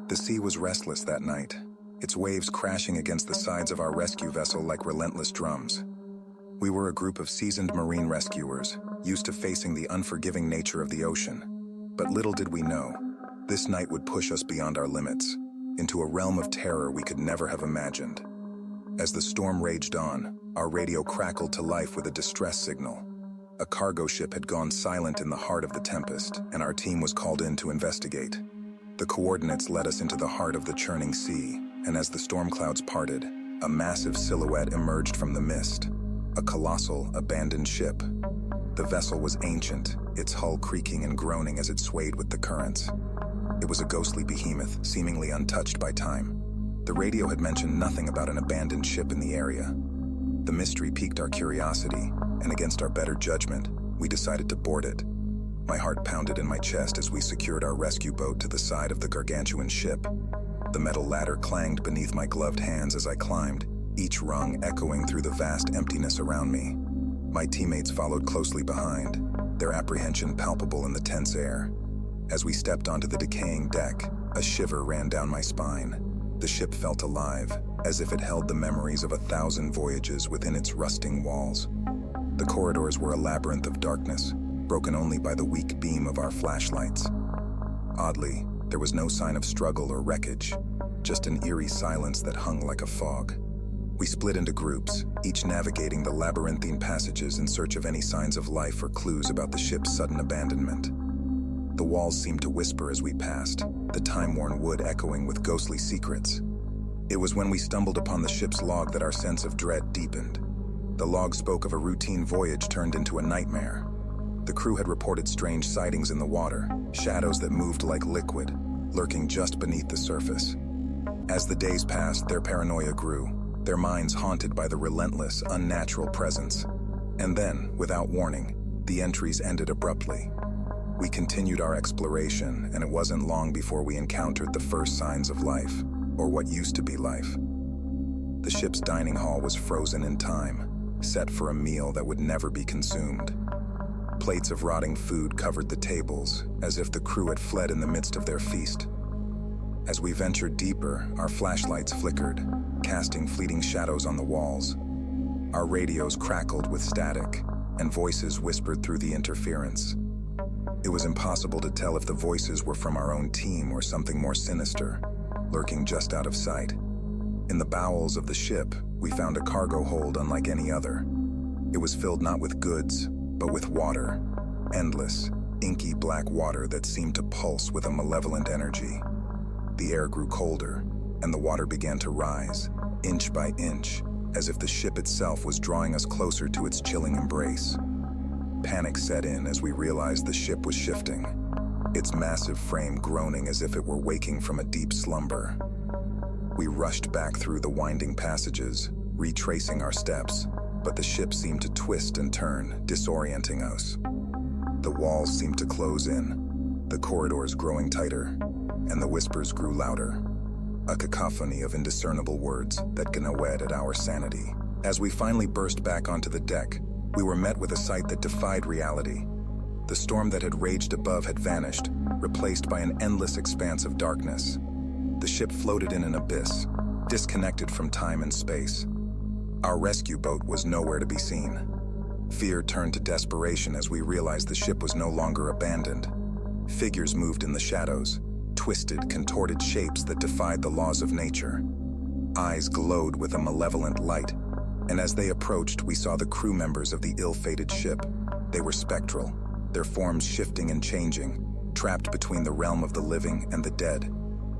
The sea was restless that night, its waves crashing against the sides of our rescue vessel like relentless drums. We were a group of seasoned marine rescuers, used to facing the unforgiving nature of the ocean. But little did we know, this night would push us beyond our limits, into a realm of terror we could never have imagined. As the storm raged on, our radio crackled to life with a distress signal. A cargo ship had gone silent in the heart of the tempest, and our team was called in to investigate. The coordinates led us into the heart of the churning sea, and as the storm clouds parted, a massive silhouette emerged from the mist. A colossal, abandoned ship. The vessel was ancient, its hull creaking and groaning as it swayed with the currents. It was a ghostly behemoth, seemingly untouched by time. The radio had mentioned nothing about an abandoned ship in the area. The mystery piqued our curiosity, and against our better judgment, we decided to board it. My heart pounded in my chest as we secured our rescue boat to the side of the gargantuan ship. The metal ladder clanged beneath my gloved hands as I climbed, each rung echoing through the vast emptiness around me. My teammates followed closely behind, their apprehension palpable in the tense air. As we stepped onto the decaying deck, a shiver ran down my spine. The ship felt alive, as if it held the memories of 1,000 voyages within its rusting walls. The corridors were a labyrinth of darkness, broken only by the weak beam of our flashlights. Oddly, there was no sign of struggle or wreckage, just an eerie silence that hung like a fog. We split into groups, each navigating the labyrinthine passages in search of any signs of life or clues about the ship's sudden abandonment. The walls seemed to whisper as we passed, the time-worn wood echoing with ghostly secrets. It was when we stumbled upon the ship's log that our sense of dread deepened. The log spoke of a routine voyage turned into a nightmare. The crew had reported strange sightings in the water, shadows that moved like liquid, lurking just beneath the surface. As the days passed, their paranoia grew, their minds haunted by the relentless, unnatural presence. And then, without warning, the entries ended abruptly. We continued our exploration, and it wasn't long before we encountered the first signs of life, or what used to be life. The ship's dining hall was frozen in time, set for a meal that would never be consumed. Plates of rotting food covered the tables, as if the crew had fled in the midst of their feast. As we ventured deeper, our flashlights flickered, casting fleeting shadows on the walls. Our radios crackled with static, and voices whispered through the interference. It was impossible to tell if the voices were from our own team or something more sinister, lurking just out of sight. In the bowels of the ship, we found a cargo hold unlike any other. It was filled not with goods, but with water, endless, inky black water that seemed to pulse with a malevolent energy. The air grew colder, and the water began to rise, inch by inch, as if the ship itself was drawing us closer to its chilling embrace. Panic set in as we realized the ship was shifting, its massive frame groaning as if it were waking from a deep slumber. We rushed back through the winding passages, retracing our steps, but the ship seemed to twist and turn, disorienting us. The walls seemed to close in, the corridors growing tighter, and the whispers grew louder, a cacophony of indiscernible words that gnawed at our sanity. As we finally burst back onto the deck, we were met with a sight that defied reality. The storm that had raged above had vanished, replaced by an endless expanse of darkness. The ship floated in an abyss, disconnected from time and space. Our rescue boat was nowhere to be seen. Fear turned to desperation as we realized the ship was no longer abandoned. Figures moved in the shadows, twisted, contorted shapes that defied the laws of nature. Eyes glowed with a malevolent light, and as they approached, we saw the crew members of the ill-fated ship. They were spectral, their forms shifting and changing, trapped between the realm of the living and the dead.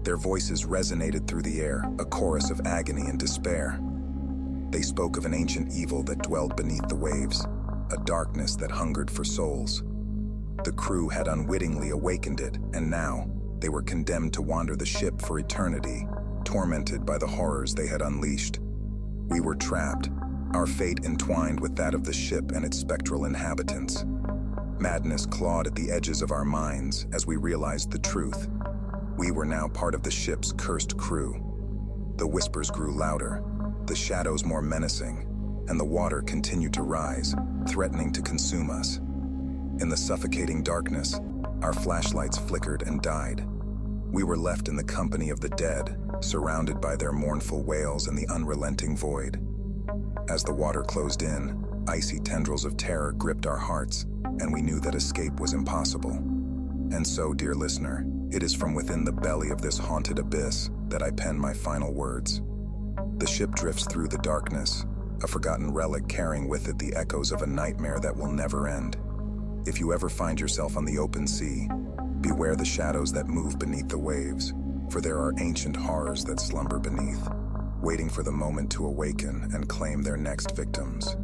Their voices resonated through the air, a chorus of agony and despair. They spoke of an ancient evil that dwelled beneath the waves, a darkness that hungered for souls. The crew had unwittingly awakened it, and now they were condemned to wander the ship for eternity, tormented by the horrors they had unleashed. We were trapped, our fate entwined with that of the ship and its spectral inhabitants. Madness clawed at the edges of our minds as we realized the truth. We were now part of the ship's cursed crew. The whispers grew louder, the shadows more menacing, and the water continued to rise, threatening to consume us. In the suffocating darkness, our flashlights flickered and died. We were left in the company of the dead, surrounded by their mournful wails and the unrelenting void. As the water closed in, icy tendrils of terror gripped our hearts, and we knew that escape was impossible. And so, dear listener, it is from within the belly of this haunted abyss that I pen my final words. The ship drifts through the darkness, a forgotten relic carrying with it the echoes of a nightmare that will never end. If you ever find yourself on the open sea, beware the shadows that move beneath the waves, for there are ancient horrors that slumber beneath, waiting for the moment to awaken and claim their next victims.